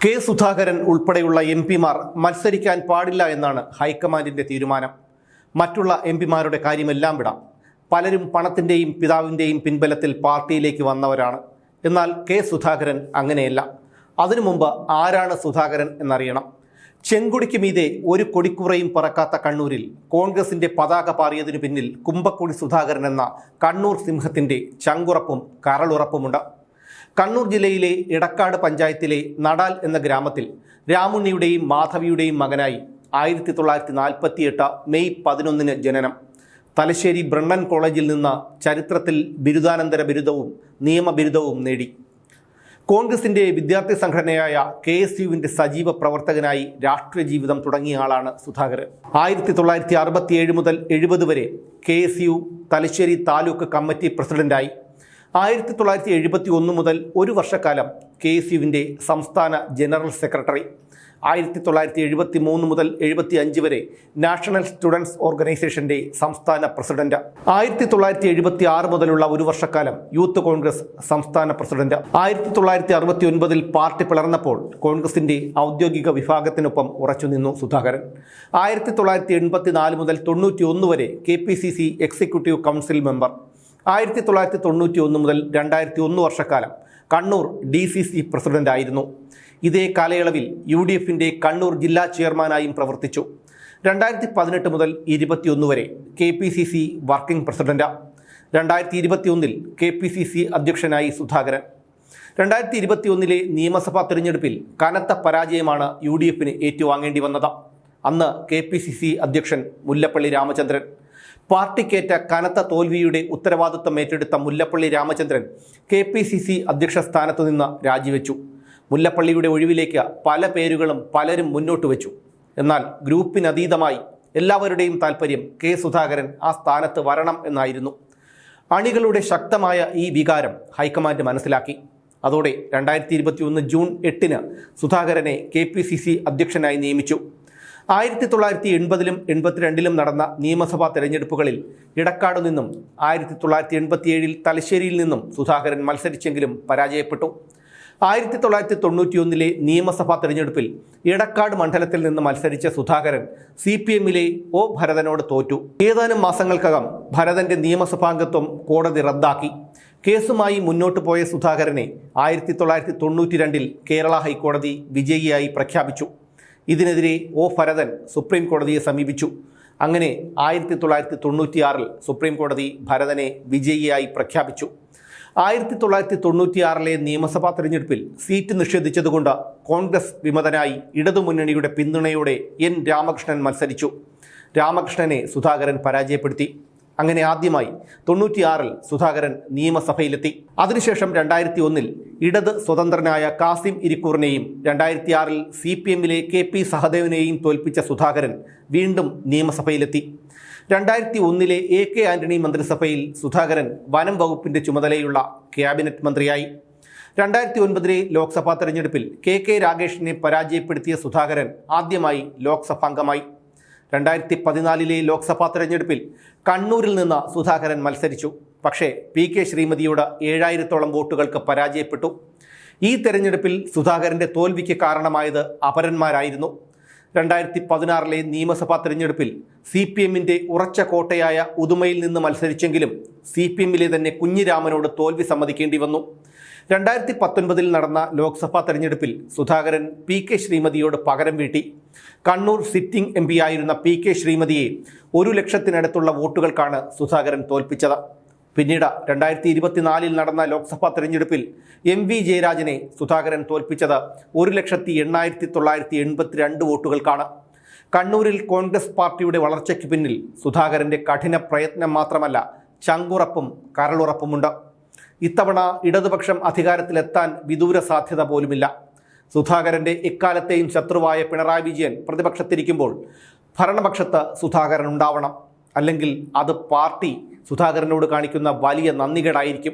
K Sudhakaran ഉൾപ്പെടെയുള്ള എംപിമാർ മത്സരിക്കാൻ പാടില്ല എന്നാണ് ഹൈക്കമാൻഡിൻ്റെ തീരുമാനം. മറ്റുള്ള എംപിമാരുടെ കാര്യമെല്ലാം വിടാം. പലരും പണത്തിൻ്റെയും പിതാവിൻ്റെയും പിൻബലത്തിൽ പാർട്ടിയിലേക്ക് വന്നവരാണ്. എന്നാൽ കെ സുധാകരൻ അങ്ങനെയല്ല. അതിനു മുമ്പ് ആരാണ് സുധാകരൻ എന്നറിയണം. ചെങ്കൊടിക്ക് മീതെ ഒരു കൊടിക്കുറയും പറക്കാത്ത കണ്ണൂരിൽ കോൺഗ്രസിൻ്റെ പതാക പാറിയതിനു പിന്നിൽ കുമ്പക്കുടി സുധാകരൻ എന്ന കണ്ണൂർ സിംഹത്തിൻ്റെ ചങ്കുറപ്പും കരളുറപ്പുമുണ്ട്. കണ്ണൂർ ജില്ലയിലെ ഇടക്കാട് പഞ്ചായത്തിലെ നടാൽ എന്ന ഗ്രാമത്തിൽ രാമുണ്ണിയുടെയും മാധവിയുടെയും മകനായി 1948 മെയ് 11 ജനനം. തലശ്ശേരി ബ്രണ്ണൻ കോളേജിൽ നിന്ന് ചരിത്രത്തിൽ ബിരുദാനന്തര ബിരുദവും നിയമബിരുദവും നേടി. കോൺഗ്രസിൻ്റെ വിദ്യാർത്ഥി സംഘടനയായ KSUവിൻ്റെ സജീവ പ്രവർത്തകനായി രാഷ്ട്രീയ ജീവിതം തുടങ്ങിയ ആളാണ് സുധാകരൻ. 1967 മുതൽ 70 വരെ KSU തലശ്ശേരി താലൂക്ക് കമ്മിറ്റി പ്രസിഡന്റായി. 1971 മുതൽ ഒരു വർഷക്കാലം KSUവിൻ്റെ സംസ്ഥാന ജനറൽ സെക്രട്ടറി. 1973 മുതൽ 75 വരെ നാഷണൽ സ്റ്റുഡൻസ് ഓർഗനൈസേഷൻ്റെ സംസ്ഥാന പ്രസിഡന്റ്. 1976 മുതലുള്ള ഒരു വർഷക്കാലം യൂത്ത് കോൺഗ്രസ് സംസ്ഥാന പ്രസിഡന്റ്. 1969 പാർട്ടി പിളർന്നപ്പോൾ കോൺഗ്രസിൻ്റെ ഔദ്യോഗിക വിഭാഗത്തിനൊപ്പം ഉറച്ചുനിന്നു സുധാകരൻ. 1984 മുതൽ 91 വരെ KPCC എക്സിക്യൂട്ടീവ് കൗൺസിൽ മെമ്പർ. 1991 മുതൽ 2001 വർഷക്കാലം കണ്ണൂർ DCC പ്രസിഡന്റായിരുന്നു. ഇതേ കാലയളവിൽ UDFൻ്റെ കണ്ണൂർ ജില്ലാ ചെയർമാനായും പ്രവർത്തിച്ചു. 2018 മുതൽ 21 വരെ KPCC വർക്കിംഗ് പ്രസിഡന്റ്. 2021 KPCC അധ്യക്ഷനായി സുധാകരൻ. 2021 നിയമസഭാ തെരഞ്ഞെടുപ്പിൽ കനത്ത പരാജയമാണ് UDFന് ഏറ്റുവാങ്ങേണ്ടി വന്നത്. അന്ന് KPCC അധ്യക്ഷൻ മുല്ലപ്പള്ളി രാമചന്ദ്രൻ. പാർട്ടിക്കേറ്റ കനത്ത തോൽവിയുടെ ഉത്തരവാദിത്വം ഏറ്റെടുത്ത മുല്ലപ്പള്ളി രാമചന്ദ്രൻ KPCC അധ്യക്ഷ സ്ഥാനത്തു നിന്ന് രാജിവെച്ചു. മുല്ലപ്പള്ളിയുടെ ഒഴിവിലേക്ക് പല പേരുകളും പലരും മുന്നോട്ട് വെച്ചു. എന്നാൽ ഗ്രൂപ്പിനതീതമായി എല്ലാവരുടെയും താൽപ്പര്യം കെ സുധാകരൻ ആ സ്ഥാനത്ത് വരണം എന്നായിരുന്നു. അണികളുടെ ശക്തമായ ഈ വികാരം ഹൈക്കമാൻഡ് മനസ്സിലാക്കി. അതോടെ 2021 ജൂൺ 8 സുധാകരനെ KPCC അധ്യക്ഷനായി നിയമിച്ചു. 1980 82 നടന്ന നിയമസഭാ തെരഞ്ഞെടുപ്പുകളിൽ ഇടക്കാടു നിന്നും 1987 തലശ്ശേരിയിൽ നിന്നും സുധാകരൻ മത്സരിച്ചെങ്കിലും പരാജയപ്പെട്ടു. 1991 നിയമസഭാ തെരഞ്ഞെടുപ്പിൽ ഇടക്കാട് മണ്ഡലത്തിൽ നിന്ന് മത്സരിച്ച സുധാകരൻ CPMലെ O ഭരതനോട് തോറ്റു. ഏതാനും മാസങ്ങൾക്കകം ഭരതന്റെ നിയമസഭാംഗത്വം കോടതി റദ്ദാക്കി. കേസുമായി മുന്നോട്ട് പോയ സുധാകരനെ 1992 കേരള ഹൈക്കോടതി വിജയിയായി പ്രഖ്യാപിച്ചു. ഇതിനെതിരെ O ഭരതൻ സുപ്രീം കോടതിയെ സമീപിച്ചു. അങ്ങനെ 1996 സുപ്രീം കോടതി ഭരതനെ വിജയിയായി പ്രഖ്യാപിച്ചു. 1996 നിയമസഭാ തെരഞ്ഞെടുപ്പിൽ സീറ്റ് നിഷേധിച്ചതുകൊണ്ട് കോൺഗ്രസ് വിമതനായി ഇടതുമുന്നണിയുടെ പിന്തുണയോടെ N രാമകൃഷ്ണൻ മത്സരിച്ചു. രാമകൃഷ്ണനെ സുധാകരൻ പരാജയപ്പെടുത്തി. അങ്ങനെ ആദ്യമായി 96 സുധാകരൻ നിയമസഭയിലെത്തി. അതിനുശേഷം 2001 ഇടത് സ്വതന്ത്രനായ കാസിം ഇരിക്കൂറിനെയും 2006 CPMലെ KP സഹദേവനെയും തോൽപ്പിച്ച സുധാകരൻ വീണ്ടും നിയമസഭയിലെത്തി. 2001 AK ആന്റണി മന്ത്രിസഭയിൽ സുധാകരൻ വനം വകുപ്പിൻ്റെ ചുമതലയുള്ള ക്യാബിനറ്റ് മന്ത്രിയായി. 2009 ലോക്സഭാ തെരഞ്ഞെടുപ്പിൽ KK രാഗേഷിനെ പരാജയപ്പെടുത്തിയ സുധാകരൻ ആദ്യമായി ലോക്സഭാംഗമായി. 2014 ലോക്സഭാ തെരഞ്ഞെടുപ്പിൽ കണ്ണൂരിൽ നിന്ന് സുധാകരൻ മത്സരിച്ചു. പക്ഷേ PK ശ്രീമതിയോട് 7000-ഓളം വോട്ടുകൾക്ക് പരാജയപ്പെട്ടു. ഈ തെരഞ്ഞെടുപ്പിൽ സുധാകരൻ്റെ തോൽവിക്ക് കാരണമായത് അപരന്മാരായിരുന്നു. 2016 നിയമസഭാ തെരഞ്ഞെടുപ്പിൽ CPMൻ്റെ ഉറച്ച കോട്ടയായ ഉദുമയിൽ നിന്ന് മത്സരിച്ചെങ്കിലും CPMലെ തന്നെ കുഞ്ഞിരാമനോട് തോൽവി സമ്മതിക്കേണ്ടി വന്നു. 2019 നടന്ന ലോക്സഭാ തെരഞ്ഞെടുപ്പിൽ സുധാകരൻ PK ശ്രീമതിയോട് പകരം വീട്ടി. കണ്ണൂർ സിറ്റിംഗ് MP ആയിരുന്ന PK ശ്രീമതിയെ 1 ലക്ഷത്തിനടുത്തുള്ള വോട്ടുകൾക്കാണ് സുധാകരൻ തോൽപ്പിച്ചത്. പിന്നീട് 2024 നടന്ന ലോക്സഭാ തെരഞ്ഞെടുപ്പിൽ MV ജയരാജനെ സുധാകരൻ തോൽപ്പിച്ചത് 1,08,982 വോട്ടുകൾക്കാണ്. കണ്ണൂരിൽ കോൺഗ്രസ് പാർട്ടിയുടെ വളർച്ചയ്ക്ക് പിന്നിൽ സുധാകരൻ്റെ കഠിന പ്രയത്നം മാത്രമല്ല, ചങ്കുറപ്പും കരളുറപ്പുമുണ്ട്. ഇത്തവണ ഇടതുപക്ഷം അധികാരത്തിലെത്താൻ വിദൂര സാധ്യത പോലുമില്ല. സുധാകരൻ്റെ എക്കാലത്തെയും ശത്രുവായ പിണറായി വിജയൻ പ്രതിപക്ഷത്തിരിക്കുമ്പോൾ ഭരണപക്ഷത്ത് സുധാകരൻ ഉണ്ടാവണം. അല്ലെങ്കിൽ അത് പാർട്ടി സുധാകരനോട് കാണിക്കുന്ന വലിയ നന്ദികേടായിരിക്കും.